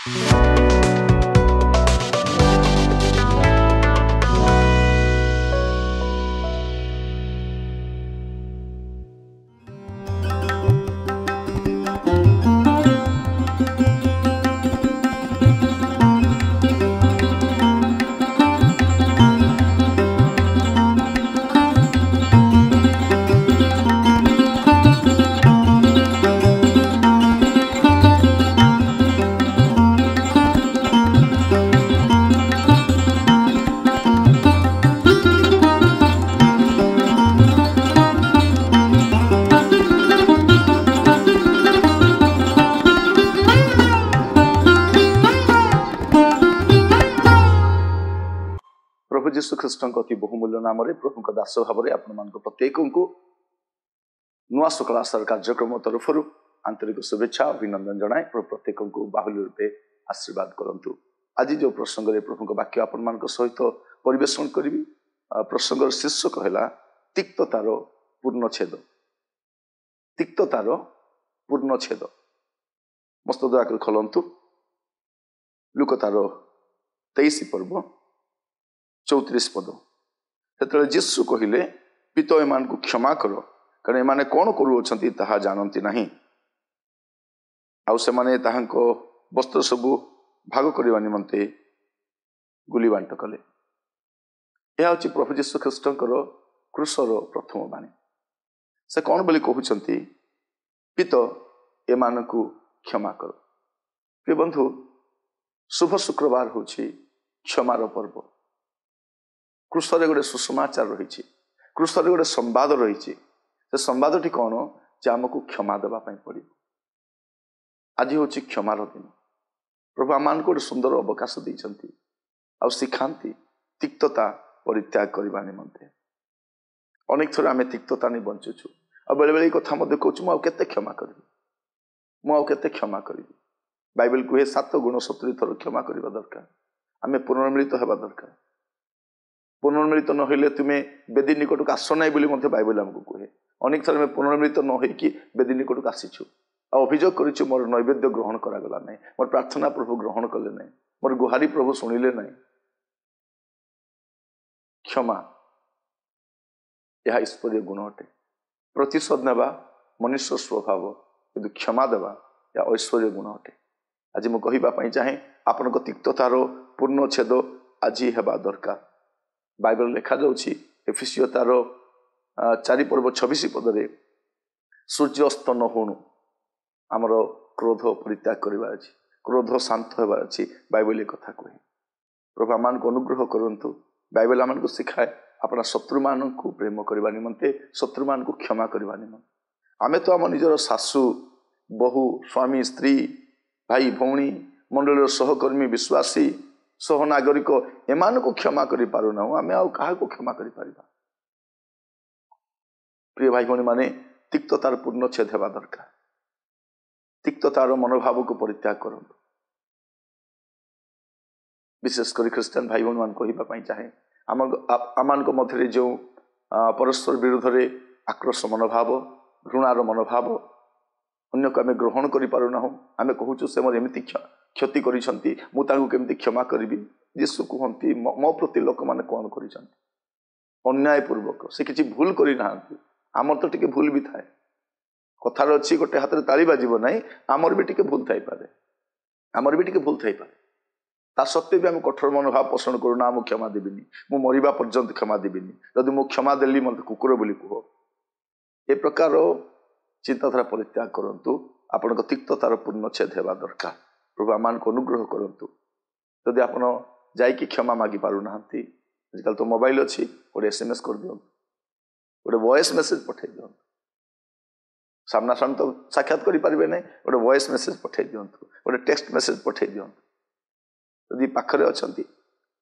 प्रभु जीशु ख्रीष्ट अति बहुमूल्य नाम प्रभु दास भाव में आपण प्रत्येक को नुआ सकाल आशार कार्यक्रम तरफ आंतरिक शुभेच्छा अभिनंदन जनाए प्रत्येक को बाहुल्य रूपे आशीर्वाद करूँ। आज जो प्रसंग में प्रभु वाक्य आपण मान सहित परिवेशन करी प्रसंग शीर्षक है तिक्ततार पूर्णछेद। तिक्ततार पूर्णछेद मस्त दयाकर खोलतु लुक तार 23 पर्व 34 पद। से जीशु कहले पिता एमान को क्षमा कर कारण एमाने कौन करुछंती ताहा जानती नहीं। आउ से माने ताहांको वस्त्र सबु भाग करने निमंते गुली बांट कले। यह हूँ प्रभु जीशु ख्रीष्टकर क्रूसर प्रथम बाणी। से कौन बोली कहउछंती पिता एमान को क्षमा कर। प्रिय बंधु शुभ शुक्रवार हूँ क्षमार पर्व। क्रूसरे गोटे सुसमाचार रही क्रूसरे गोटे संवाद रही से संवादटी कौन जे आमको क्षमा देवाई पड़ो। आज हूँ क्षमार दिन। प्रभु आम गोटे सुंदर अवकाश देती आ शिखाती तिक्तता परित्याग करने निमंते। अनेक थर आम तिक्तता नहीं बंचुचु आ बेले बेले कथा कहूँ मुझे क्षमा करी मुझे क्षमा करी। बाइबल कहे 7 गुण 70 थर क्षमा करने दरकार। आम पुनर्मिलित होगा दरकार। पुनर्मिलित न होइले तुम्हें बेदी निकट को आस ना बोली बाइबल आमको कहे। अनेक थर पुनर्मिलित न होइकी बेदी निकट को आसीचु आ अभियोग करिछु मोर नैवेद्य ग्रहण करागला नहीं मोर प्रार्थना प्रभु ग्रहण कले नहीं मोर गुहारी प्रभु शुणिले नहीं। क्षमा यह ईश्वरीय गुण अटे। प्रतिशोध नेबा मनुष्य स्वभाव किंतु क्षमा देवा यह ऐश्वर्य गुण अटे। आज मु कहवाई चाहे आपण तिक्ततार पूर्णछेद आज हेबा दरकार। बाइबल लिखा जाउछि एफिसियो तार 4 पर्व 26 पदरे सूर्य अस्त न होणु आमर क्रोध परित्याग करवा अछि क्रोध शांत होगा अच्छी बाइबल कथा कहे। प्रभु आम को अनुग्रह करंतु। बाइबल आम को शिखाए अपना शत्रु मान को प्रेम करने निमंते शत्रु मान को क्षमा करने निमंते। आमे तो आम निजर सासू बहु स्वामी स्त्री भाई भौणी मंडल सहकर्मी विश्वासी सहनागरिक एमान को क्षमा करि पारुना आमे आउ काहा को क्षमा करि पारिबा। प्रिय भाई भौणी माने तिक्ततार पूर्णछेद हेबा दरकार। तिक्ततार मनोभाव को परित्याग करंतु। विशेषकर ख्रीस्टान भाई भौणी मान कहवाई चाहे आम मध्य जो परस्पर विरोध में आक्रोश मनोभाव घृणार मनोभाव अन्य को आम ग्रहण करूना आम कहूँ से मोर एमती क्षति करमती क्षमा करी। जीशु कहती मो प्रति लोक मैंने कौन कर अन्यायपूर्वक से किसी भूल करना आमर तो टिके भूल भी थाए। कथार अच्छी गोटे हाथ में ताली बाजिब ना आमर भी टिके भूल थाई पारे आमर भी टिके भूल थाई पारे। ता सत्वे भी आम कठोर मनोभाव पोषण करूना मु क्षमा देविनी मु मरिबा पर्यंत क्षमा देविनी जदि मु क्षमा देली मत कुकुर बोली कह। ए प्रकार चिंताधारा परित्याग करंतु। आपण तिक्ततार पूर्णछेद हेबा दरकार। प्रभु आमान को अनुग्रह करंतु। जदि आपण जाइकी क्षमा मागी पारुना आजकल तो मोबाइल अच्छी गोटे SMS कर दियो गोटे वॉइस मेसेज पठे दियो। सामना सामने तो साक्षात करें ना गोटे वॉइस मेसेज पठे दिंतु गोटे टेक्स्ट मेसेज पठे दिंतु। जदि पाखरे अच्छा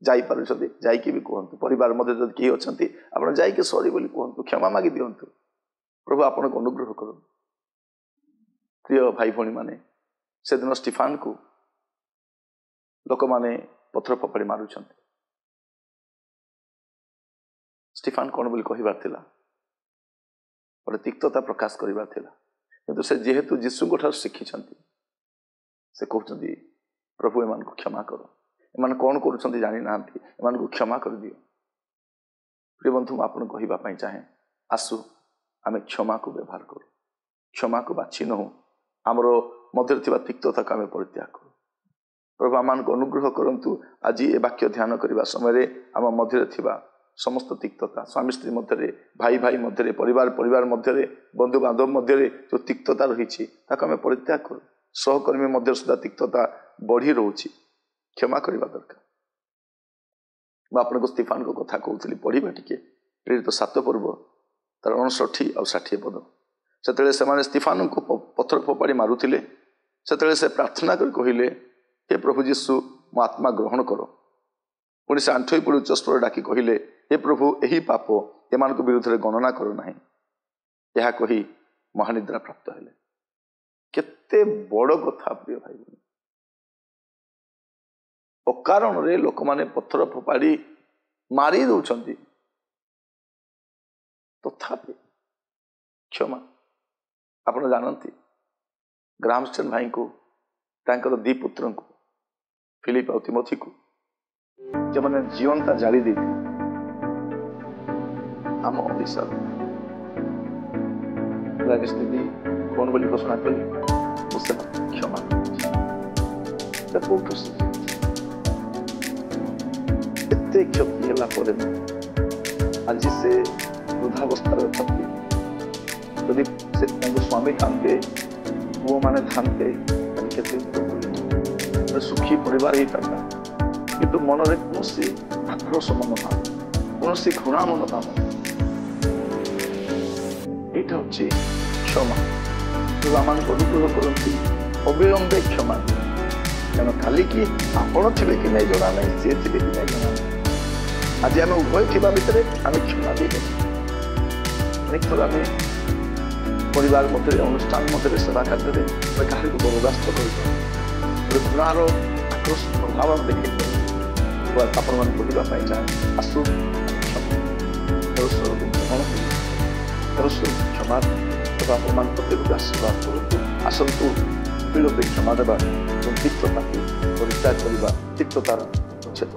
जाइकी भी कहतु परिवार मध्य जब किए अच्छा आप जाइए सॉरी बोली कहतु क्षमा मागी दिंतु। प्रभु आपन को अनुग्रह करूँ। प्रिय भाई भौणी माने से दिन स्टीफान को लोक माने पथर फपाड़ी मारुछन। स्टीफान कौन बोली कहबार थिला गोटे तिक्तता प्रकाश करबार थिला किंतु से जेहेतु जीशु ठार शिखी से कहते प्रभु एमान को क्षमा कर एमान कौन करुछंती जानि नांती एमान को क्षमा कर दियो। प्रिय बंधु मु आपन कहिबा पई चाहे आसु आमे क्षमा को व्यवहार करू क्षमा को बाछि नहु आमरो मध्य थिबा तिक्तता को आमे परित्याग करू। प्रभु आमान को अनुग्रह करंतु आज ये वाक्य ध्यान करने समय आम मध्य थिबा समस्त तिक्तता स्वामी स्त्री मध्य भाई भाई मध्य परिवार परिवार मध्य बंधु बांधव मध्य जो तिक्तता रही आम परित्याग करूँ। सहकर्मी मध्य सुधा तिक्तता बढ़ी रोचे क्षमा करने दरकार। मैं आपको स्टीफान को कथा कहूली पढ़ा टी प्रेरित 7 पर्व तार 59 और 60 पद से स्टीफान को पत्थर फोपाड़ी मारुले से प्रार्थना कर कहले हे प्रभु जीशु मो आत्मा ग्रहण कर। पुणी से आंठोई पड़ी उच्च स्वर डाकी कहले हे प्रभु यही पाप एमान को विरुद्ध गणना करू ना। यह कही महानिद्रा प्राप्त हेले। केते बड़ कथा प्रिय भाई बहन। अकारण रे लोक माने पत्थर फोपाड़ी मारी दौरान तथापि क्षमा आप जानती ग्रामस्टन भाई को तांकर 2 पुत्र को फिलिप और तिमोथी को जो मैंने जीवनता जाली दी आम ओडिशा स्थिति कौन बोली घोषणा कली मुझसे क्षमा एते क्षति है आज से वृद्धावस्था यदि से स्वामी थांते पुओ माने थांते सुखी परिवार ही पाता कि मन में कौन आक्रोश मन था कौन घृणा मन था यहाँ हूँ क्षमा। तो आम अनुग्रह करती अविलंबे क्षमा क्या खाली कि आपण थे कि नहीं जना ना सी थे कि नहीं जना ना आज आम उभय थी भितर आम क्षमा दे अनेक थर आम परिवार मध्य अनुष्ठान मध्य सेवा कार्य क्या बरदास्त कर घृणार आक्रोश प्रभाव देखे आपण मान कहवाई चाहे आसु क्षमा आपण मान प्रत्येक आशीर्वाद करूँ आसतु विलंबे क्षमा देवा तिक्तता परित्याग करवा तिक्ततार उच्छेद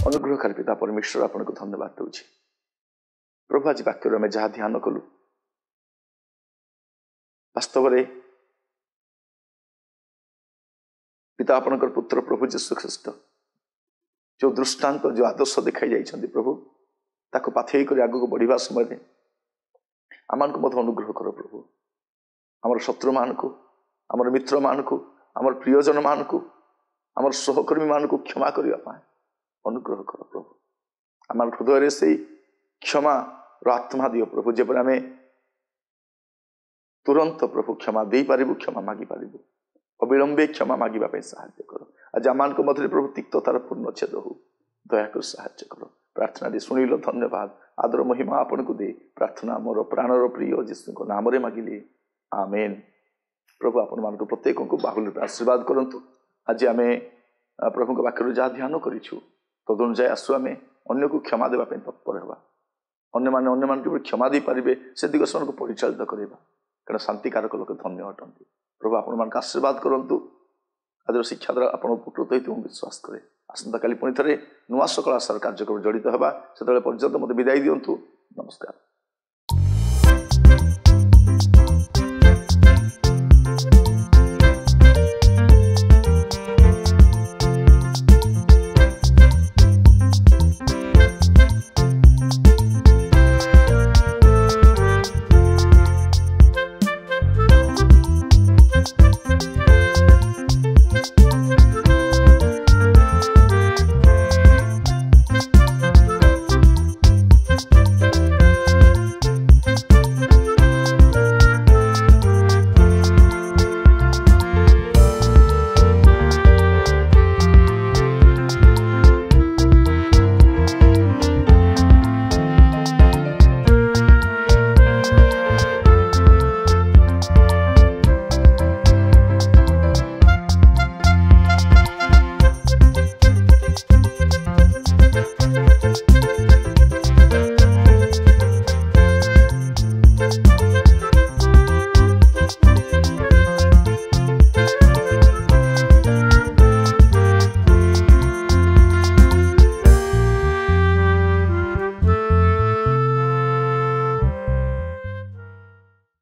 अनुग्रहकारी पिता परमेश्वर आपण को धन्यवाद दूँ। प्रभु आज वाक्य आम जहाँ ध्यान कलु वास्तव में पिता आपणकर पुत्र प्रभु जीशु ख्रीस्ट जो दृष्टांत जो आदर्श देखाई जाइछन्ति प्रभु ताको पाथेई कर आगु को बढ़िबा समय आमान को मत अनुग्रह कर प्रभु आमर शत्रु मान को आमर मित्र मान को आमर प्रियजन मान को आमर सहकर्मी मान को क्षमा करने अनुग्रह कर प्रभु आम हृदय से क्षमा आत्मा दियो प्रभु जेपर आम तुरंत प्रभु क्षमा दे पारिबु क्षमा मागी पारिबु अविलंबे क्षमा मागिबा साहाय्य कर। आज आम मध्य प्रभु तिक्ततार पूर्णच्छेद हो दयाकर साहाय्य कर। प्रार्थना शुणिल धन्यवाद आदर महिमा आपण को दे प्रार्थना मोर प्राणर प्रिय जीशु नाम मागिले आमेन। प्रभु आपण मान प्रत्येक को बाहुल आशीर्वाद करंतु। आज आम प्रभु वाक्य जहाँ ध्यान करूँ तदनुजाई आसु आम अन्य को क्षमा देवाई तत्पर होगा अन्य मान क्षमा दे पारे से दिग से परिचालित करवा कारण शांतिकारक लोक धन्य अटंती। प्रभु आपण मान आशीर्वाद करंतु। आज शिक्षा द्वारा आप उपकृत हो विश्वास करे। आसंता काली पुणी थे नुआ सकल आशार कार्यक्रम जड़ित होगा से पर्यंत मत विदाई दिंतु। नमस्कार।